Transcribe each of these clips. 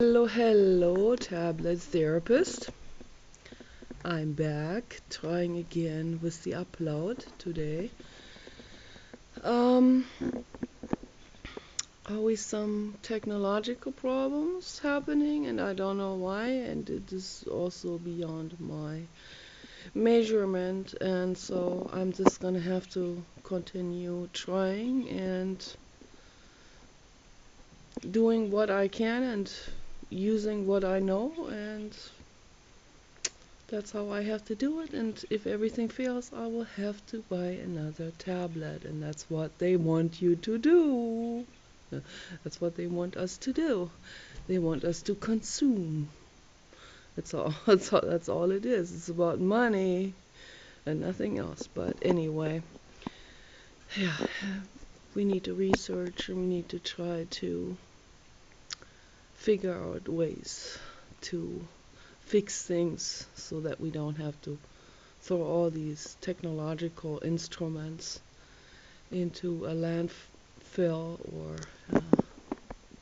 Hello, hello, tablet therapist. I'm back trying again with the upload today. Um, Always some technological problems happening, and I don't know why, and it is also beyond my measurement, and so I'm just gonna have to continue trying and doing what I can and using what I know, and that's how I have to do it, and if everything fails, I will have to buy another tablet, and that's what they want you to do. That's what they want us to do. They want us to consume. That's all. That's all it is. It's about money and nothing else. But anyway, yeah, we need to research and we need to try to figure out ways to fix things so that we don't have to throw all these technological instruments into a landfill or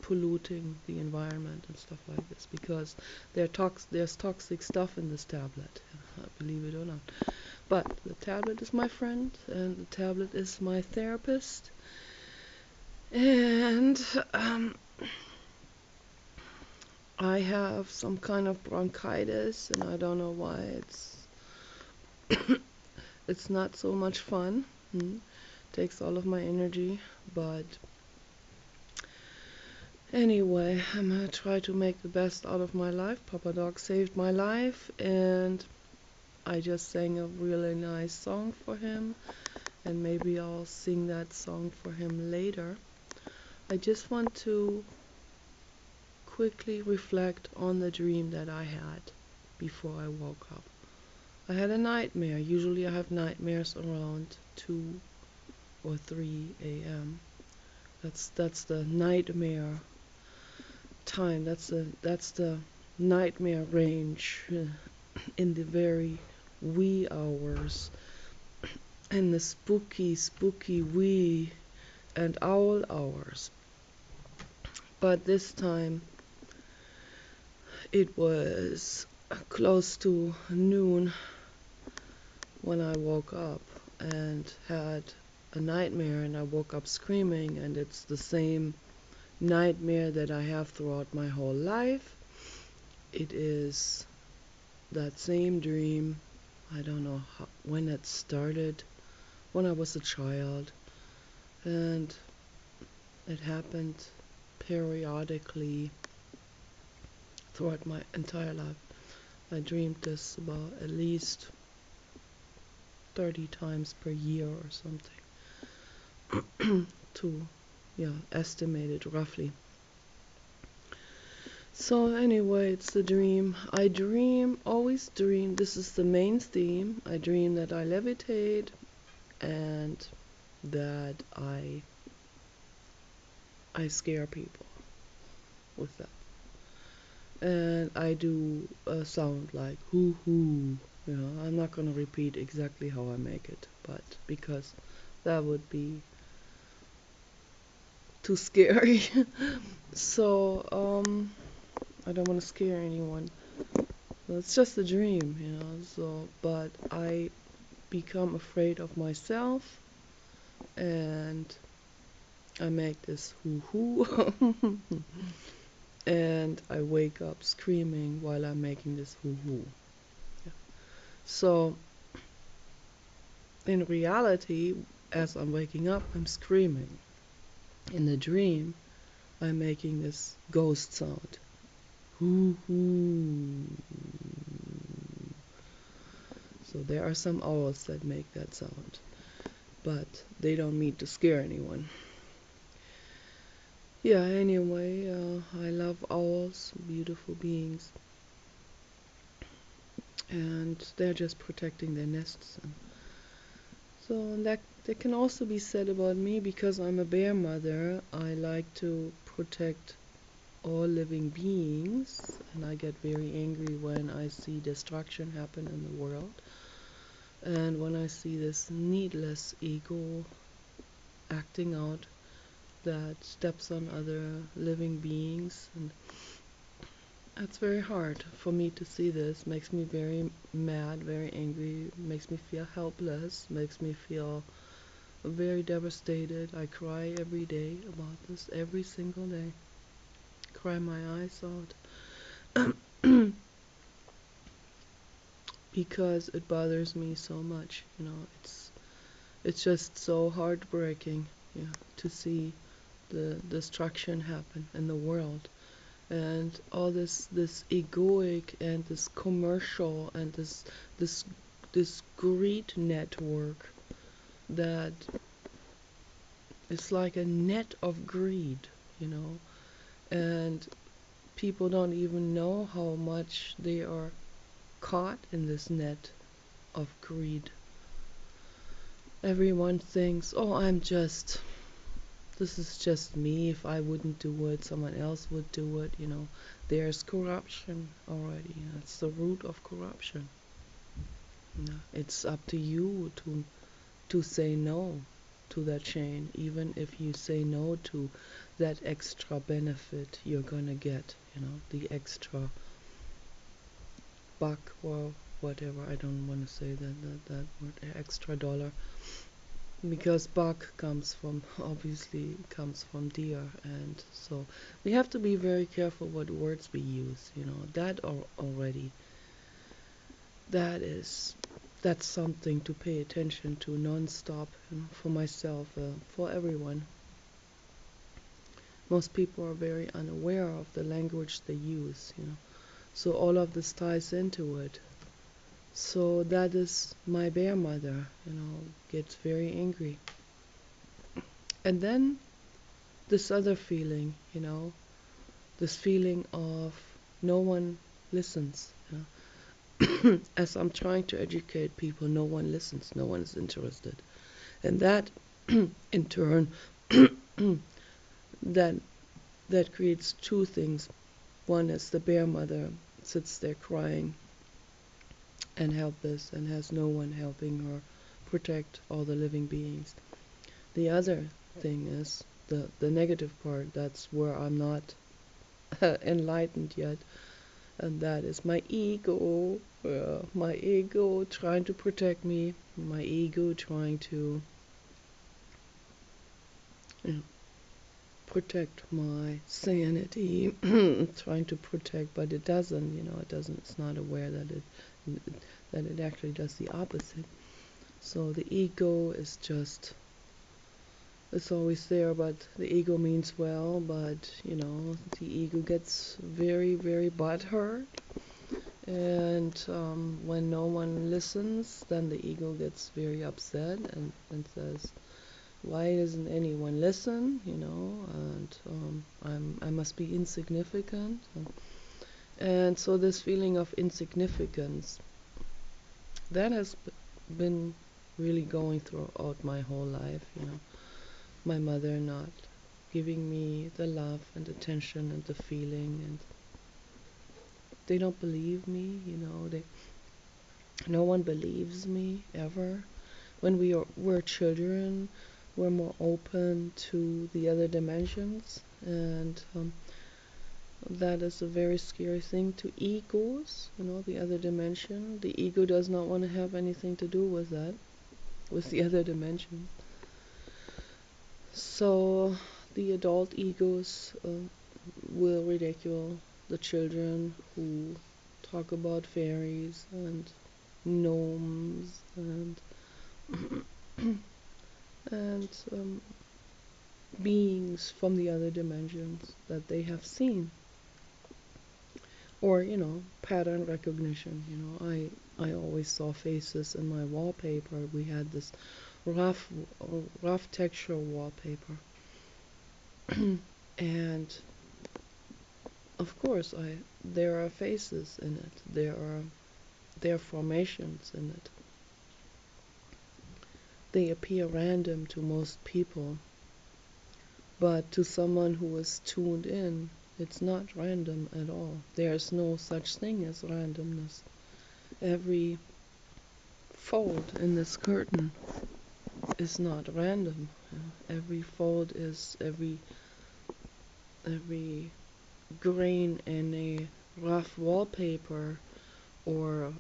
polluting the environment and stuff like this because there's toxic stuff in this tablet, believe it or not. But the tablet is my friend and the tablet is my therapist. And I have some kind of bronchitis and I don't know why it's not so much fun. Takes all of my energy, but anyway, I'm gonna try to make the best out of my life. Papa Dog saved my life, and I just sang a really nice song for him, and maybe I'll sing that song for him later. I just want to quickly reflect on the dream that I had before I woke up. I had a nightmare. Usually I have nightmares around 2 or 3 a.m. That's the nightmare time. That's the nightmare range in the very wee hours and the spooky wee and owl hours. But this time it was close to noon when I woke up and had a nightmare, and I woke up screaming, and it's the same nightmare that I have throughout my whole life. It is that same dream. I don't know when it started, when I was a child, and it happened periodically throughout my entire life. I dreamed this about at least 30 times per year or something to, yeah, estimate it roughly. So anyway, it's the dream. Always dream, this is the main theme. I dream that I levitate and that I scare people with that. And I do a sound like hoo hoo. I'm not gonna repeat exactly how I make it, but because that would be too scary. So I don't want to scare anyone. It's just a dream. So, but I become afraid of myself, and I make this hoo hoo, and I wake up screaming while I'm making this hoo hoo. Yeah. So in reality, as I'm waking up, I'm screaming. In the dream, I'm making this ghost sound. Hoo hoo. So there are some owls that make that sound, but they don't mean to scare anyone. Yeah, anyway, I love owls, beautiful beings, and they're just protecting their nests. And so that can also be said about me because I'm a bear mother. I like to protect all living beings, and I get very angry when I see destruction happen in the world, and when I see this needless ego acting out that steps on other living beings and It's very hard for me to see this. Makes me very mad, very angry, makes me feel helpless, makes me feel very devastated. I cry every day about this, every single day. Cry my eyes out because it bothers me so much. It's just so heartbreaking, to see the destruction happen in the world, and all this egoic and this commercial and this this greed network that is like a net of greed, you know, and people don't even know how much they are caught in this net of greed. Everyone thinks, oh, this is just me. If I wouldn't do it, someone else would do it, you know. There's corruption already. That's the root of corruption. It's up to you to say no to that chain, even if you say no to that extra benefit you're gonna get, the extra buck or whatever. I don't want to say that word, extra dollar, because buck obviously comes from deer, and so we have to be very careful what words we use. That already, that is that's something to pay attention to non-stop, for myself, for everyone. Most people are very unaware of the language they use, so all of this ties into it. So that is my bear mother, gets very angry. And then this other feeling, this feeling of no one listens. As I'm trying to educate people, no one listens, no one is interested. And that, in turn, that that creates two things. One is the bear mother sits there crying and helpless and has no one helping her protect all the living beings. The other thing is the negative part. That's where I'm not enlightened yet, and that is my ego. My ego trying to protect me, my ego trying to, you know, protect my sanity, trying to protect, but it doesn't. It doesn't. It's not aware that it actually does the opposite. So the ego is just, it's always there, but the ego means well, but the ego gets very, very butthurt. And when no one listens, then the ego gets very upset and says, why doesn't anyone listen? And I must be insignificant. And so this feeling of insignificance, that has been really going throughout my whole life. My mother not giving me the love and attention and the feeling, and they don't believe me. No one believes me ever. When were children, we're more open to the other dimensions, and that is a very scary thing to egos. The other dimension. The ego does not want to have anything to do with that, with the other dimension. So the adult egos will ridicule the children who talk about fairies and gnomes and and beings from the other dimensions that they have seen, or pattern recognition. I always saw faces in my wallpaper. We had this rough rough texture wallpaper. And of course, there are faces in it. There are formations in it. They appear random to most people, but to someone who is tuned in, it's not random at all. There's no such thing as randomness. Every fold in this curtain is not random. Every fold is every grain in a rough wallpaper or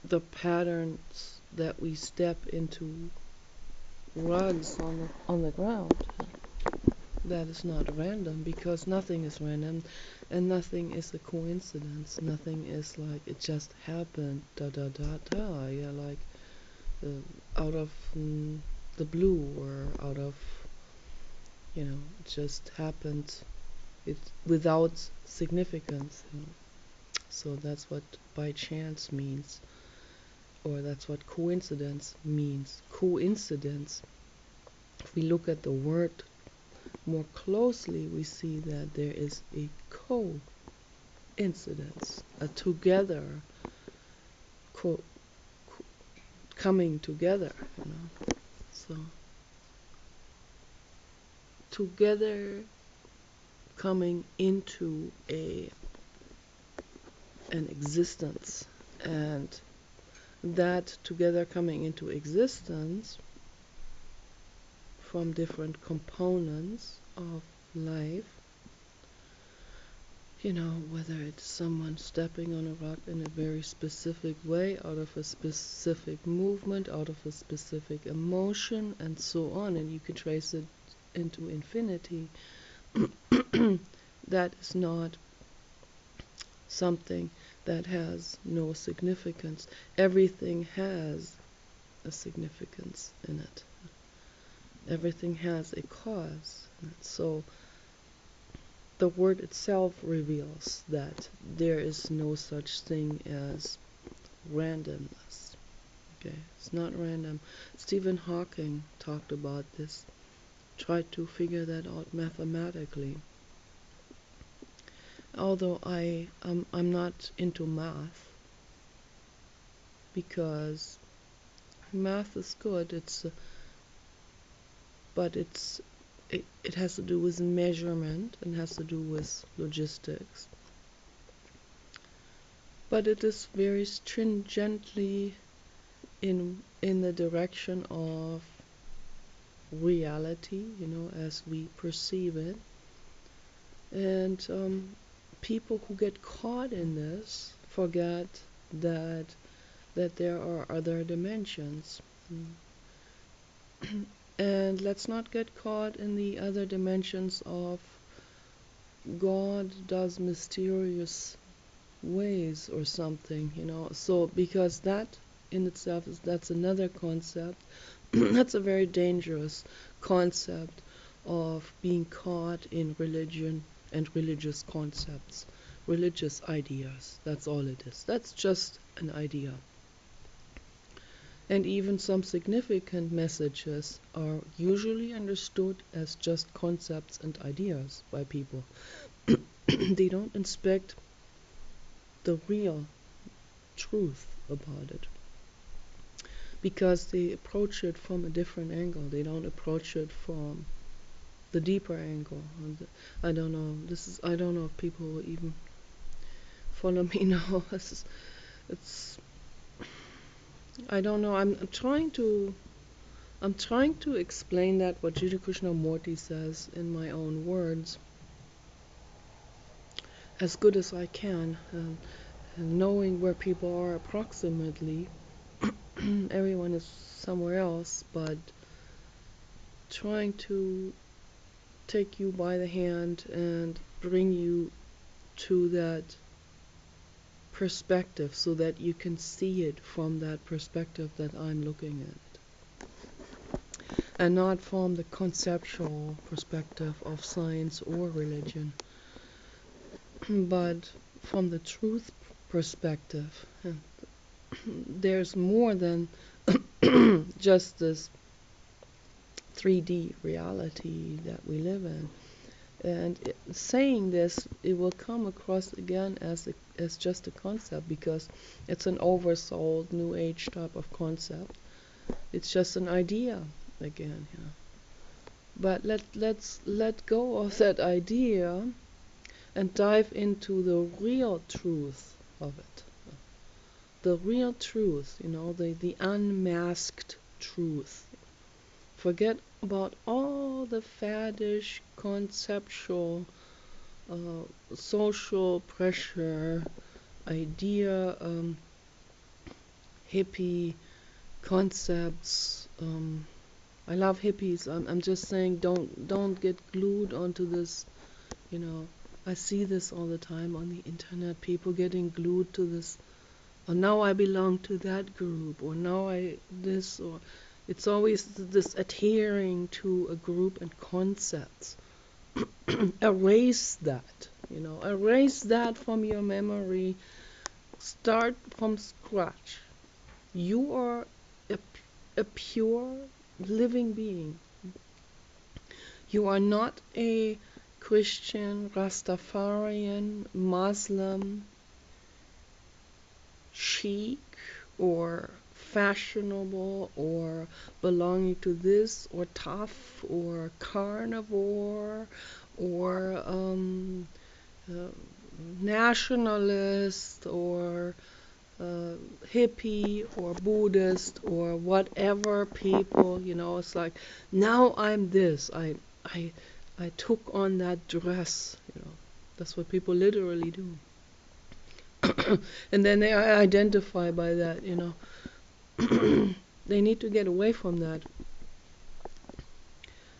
the patterns that we step into rugs on the ground. That is not random because nothing is random and nothing is a coincidence. Nothing is like it just happened, da da da da. Yeah, like out of the blue or out of, it just happened. It without significance. So that's what by chance means, or that's what coincidence means. Coincidence. If we look at the word more closely, we see that there is a coincidence, a together, co- coming together. So together coming into an existence, and that together coming into existence from different components of life, whether it's someone stepping on a rock in a very specific way, out of a specific movement, out of a specific emotion, and so on, and you can trace it into infinity. That is not something that has no significance. Everything has a significance in it. Everything has a cause. So the word itself reveals that there is no such thing as randomness. Okay, it's not random. Stephen Hawking talked about this, tried to figure that out mathematically. Although I'm not into math, because math is good. But it has to do with measurement and has to do with logistics. But it is very stringently in the direction of reality, as we perceive it. And people who get caught in this forget that there are other dimensions. And let's not get caught in the other dimensions of God does mysterious ways or something, So because that in itself that's another concept. That's a very dangerous concept of being caught in religion and religious concepts, religious ideas. That's all it is. That's just an idea. And even some significant messages are usually understood as just concepts and ideas by people. They don't inspect the real truth about it, because they approach it from a different angle. They don't approach it from the deeper angle. I don't know. I don't know if people will even follow me now. It's I don't know. I'm trying to explain that what Jiddu Krishnamurti says in my own words as good as I can, and knowing where people are approximately. Everyone is somewhere else, but trying to take you by the hand and bring you to that perspective so that you can see it from that perspective that I'm looking at, and not from the conceptual perspective of science or religion, but from the truth perspective. There's more than just this 3D reality that we live in. And saying this, it will come across again as just a concept, because it's an oversold New Age type of concept. It's just an idea again. But let's let go of that idea and dive into the real truth of it. The real truth, the unmasked truth. Forget about all the faddish conceptual social pressure idea, hippie concepts. I love hippies. I'm just saying, don't get glued onto this. You know, I see this all the time on the internet. People getting glued to this. Or now I belong to that group. Or now I this. Or it's always this adhering to a group and concepts. Erase that. You know, erase that from your memory. Start from scratch. You are a, a pure living being. You are not a Christian, Rastafarian, Muslim, chic, or fashionable, or belonging to this, or tough, or carnivore, or uh, nationalist, or hippie or Buddhist or whatever people, it's like now I'm this. I I took on that dress. That's what people literally do. And then they identify by that. They need to get away from that.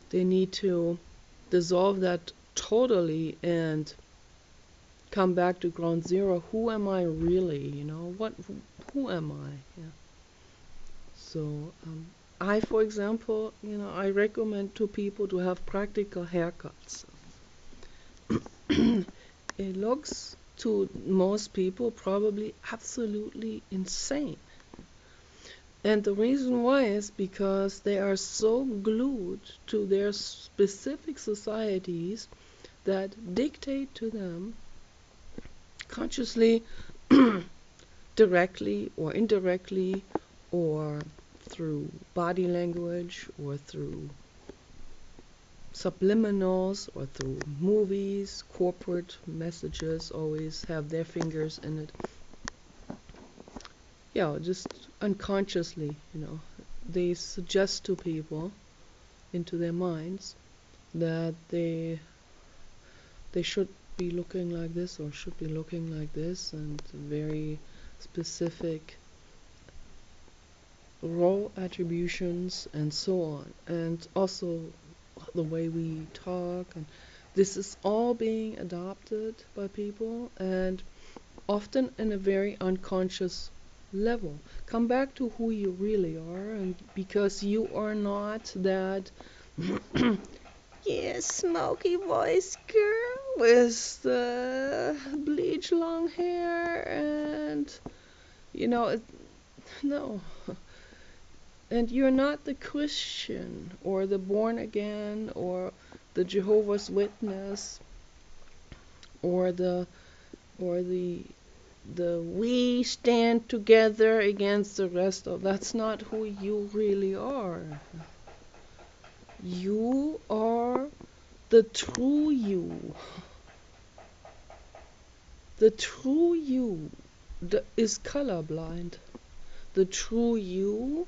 They need to dissolve that totally and come back to ground zero. Who am I really? Who am I? Yeah. So, for example, I recommend to people to have practical haircuts. It looks to most people probably absolutely insane. And the reason why is because they are so glued to their specific societies that dictate to them consciously, directly or indirectly, or through body language, or through subliminals, or through movies. Corporate messages always have their fingers in it. Yeah, just unconsciously, they suggest to people into their minds that they should be looking like this or should be looking like this, and very specific role attributions and so on, and also the way we talk, and this is all being adopted by people, and often in a very unconscious level. Come back to who you really are, and because you are not that yeah, smoky voice girl with the bleach long hair, and no. And you're not the Christian or the born again or the Jehovah's Witness or the we stand together against the rest of. That's not who you really are. You are the true you. The true you is colorblind. The true you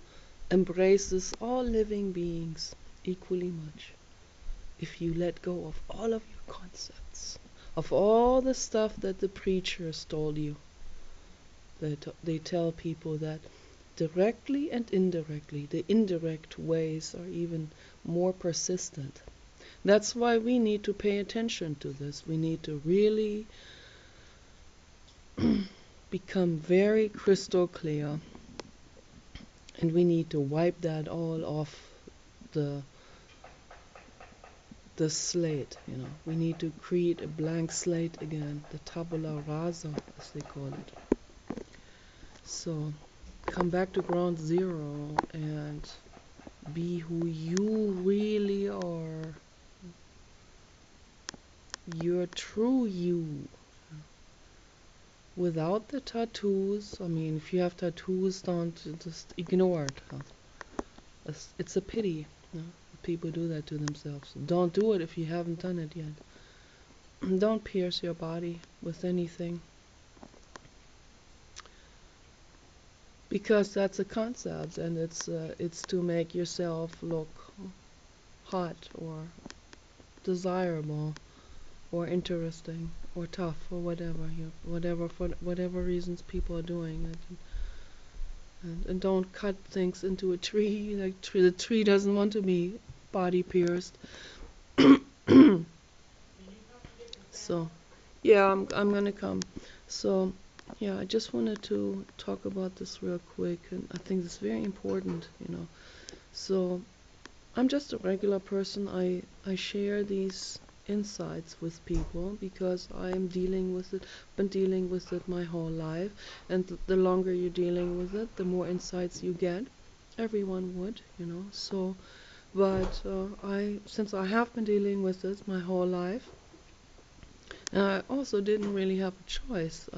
embraces all living beings equally much. If you let go of all of your concepts, of all the stuff that the preachers told you, they tell people that directly and indirectly, the indirect ways are even more persistent. That's why we need to pay attention to this. We need to really become very crystal clear, and we need to wipe that all off the slate. We need to create a blank slate again, the tabula rasa, as they call it. So, come back to ground zero and be who you really are. Your true you. Without the tattoos. I mean, if you have tattoos, don't just ignore it. It's a pity. People do that to themselves. Don't do it if you haven't done it yet. Don't pierce your body with anything, because that's a concept, and it's to make yourself look hot or desirable. or interesting or tough or whatever, whatever, for whatever reasons people are doing it. And don't cut things into a tree. Like the tree doesn't want to be body pierced. So yeah, I'm gonna come. So yeah, I just wanted to talk about this real quick, and I think it's very important. So I'm just a regular person. I share these insights with people because I'm dealing with it, been dealing with it my whole life, and the longer you're dealing with it, the more insights you get. Everyone would. So, but since I have been dealing with this my whole life, and I also didn't really have a choice.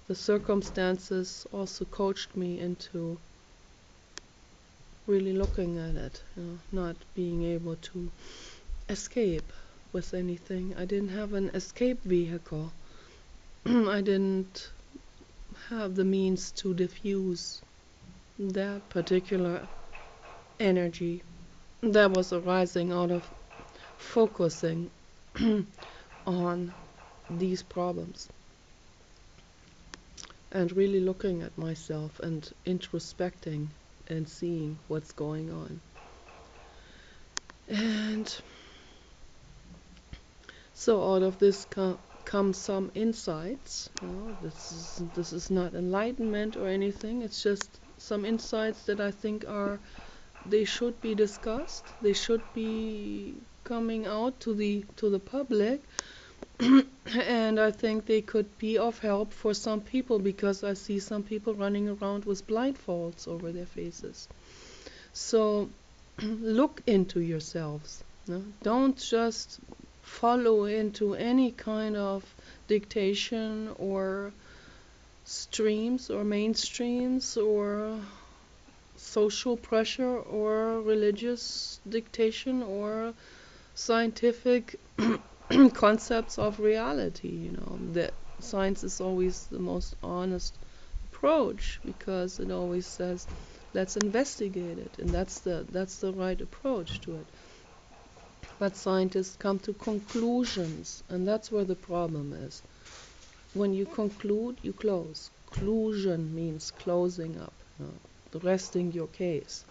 The circumstances also coached me into really looking at it, not being able to escape with anything. I didn't have an escape vehicle. I didn't have the means to diffuse that particular energy that was arising out of focusing on these problems and really looking at myself and introspecting and seeing what's going on. And so out of this come some insights. This is not enlightenment or anything. It's just some insights that I think they should be discussed. They should be coming out to the public. And I think they could be of help for some people because I see some people running around with blindfolds over their faces. So look into yourselves. No? Don't just follow into any kind of dictation or streams or mainstreams or social pressure or religious dictation or scientific concepts of reality. That science is always the most honest approach because it always says let's investigate it, and that's the right approach to it. But scientists come to conclusions, and that's where the problem is. When you conclude, you close. Conclusion means closing up, resting your case.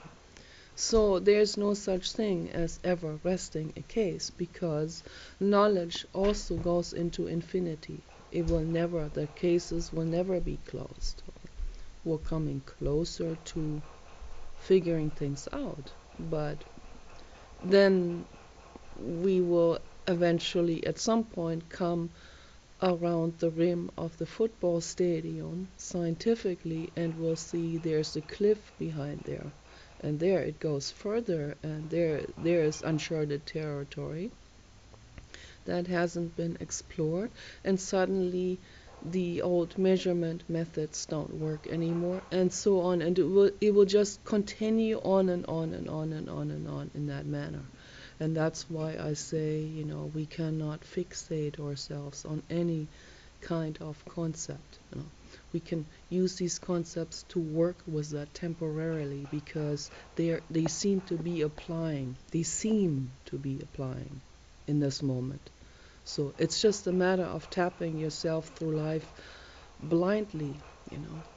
So there's no such thing as ever resting a case because knowledge also goes into infinity. The cases will never be closed. We're coming closer to figuring things out, but then we will eventually at some point come around the rim of the football stadium scientifically and we'll see there's a cliff behind there, and there it goes further, and there is uncharted territory that hasn't been explored, and suddenly the old measurement methods don't work anymore, and so on, and it will just continue on and on and on and on and on in that manner. And that's why I say, we cannot fixate ourselves on any kind of concept. We can use these concepts to work with that temporarily because they seem to be applying. They seem to be applying in this moment. So it's just a matter of tapping yourself through life blindly.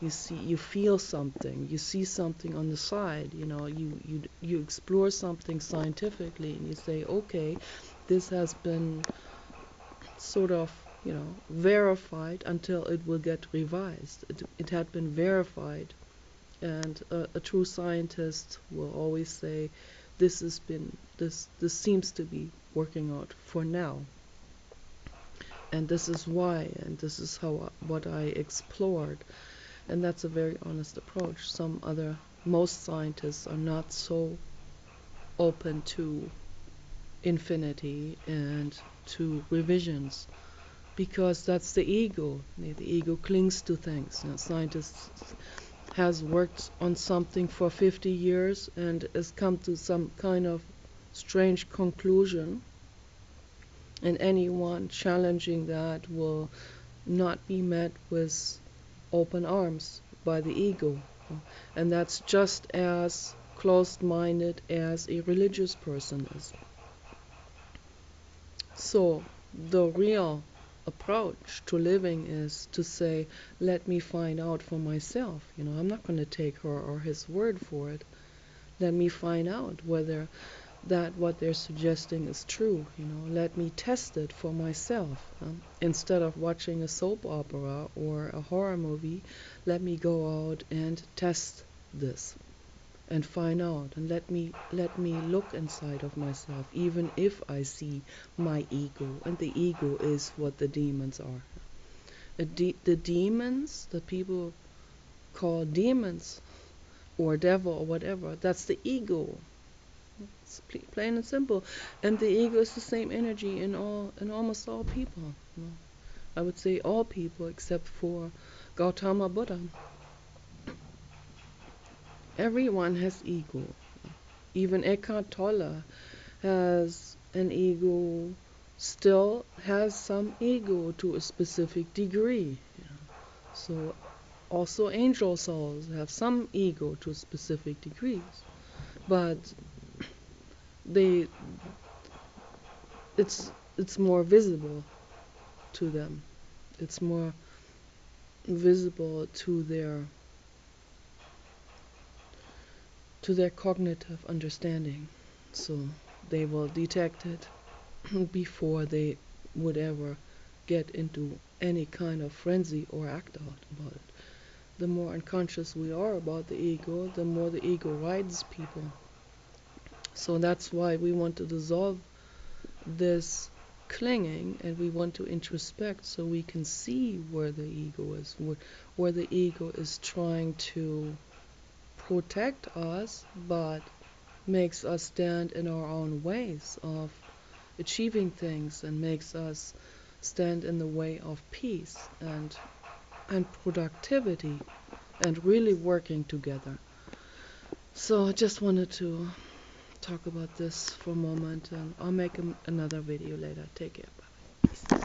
You feel something, you see something on the side, you explore something scientifically, and you say, okay, this has been sort of verified until it will get revised. It had been verified, and a true scientist will always say, this seems to be working out for now, and this is why, and this is what I explored. And that's a very honest approach. Most scientists are not so open to infinity and to revisions because that's the ego. The ego clings to things. Scientists has worked on something for 50 years and has come to some kind of strange conclusion, and anyone challenging that will not be met with open arms by the ego. And that's just as closed-minded as a religious person is. So the real approach to living is to say, let me find out for myself. I'm not going to take her or his word for it. Let me find out whether that what they're suggesting is true. Let me test it for myself. Instead of watching a soap opera or a horror movie, let me go out and test this and find out, and let me look inside of myself, even if I see my ego, and the ego is what the demons are. The demons that people call demons or devil or whatever, that's the ego. It's plain and simple. And the ego is the same energy in almost all people. I would say all people except for Gautama Buddha. Everyone has ego. Even Eckhart Tolle has an ego, still has some ego to a specific degree. So also angel souls have some ego to specific degrees, but they it's more visible to them. It's more visible to their cognitive understanding. So they will detect it before they would ever get into any kind of frenzy or act out about it. The more unconscious we are about the ego, the more the ego rides people. So that's why we want to dissolve this clinging, and we want to introspect so we can see where the ego is, where the ego is trying to protect us, but makes us stand in our own ways of achieving things, and makes us stand in the way of peace and productivity and really working together. So I just wanted to talk about this for a moment, and I'll make another video later. Take care. Bye.